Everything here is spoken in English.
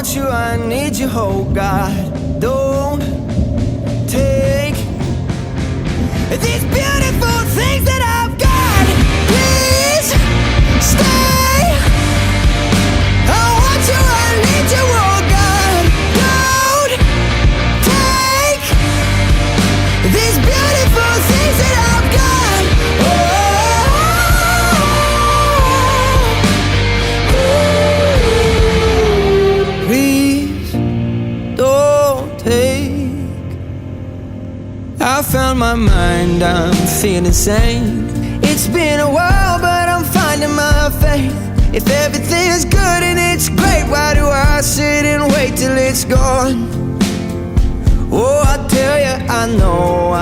want you, I need you, oh God. Don't take these beautiful things that I've got. Please stay. I want you, I need you, oh God. Don't take these beautiful things that I've got. Please don't take. I found my mind, I'm feeling sane. It's been a while, but I'm finding my faith. If everything's good and it's great, why do I sit and wait till it's gone? Oh, I tell you, I know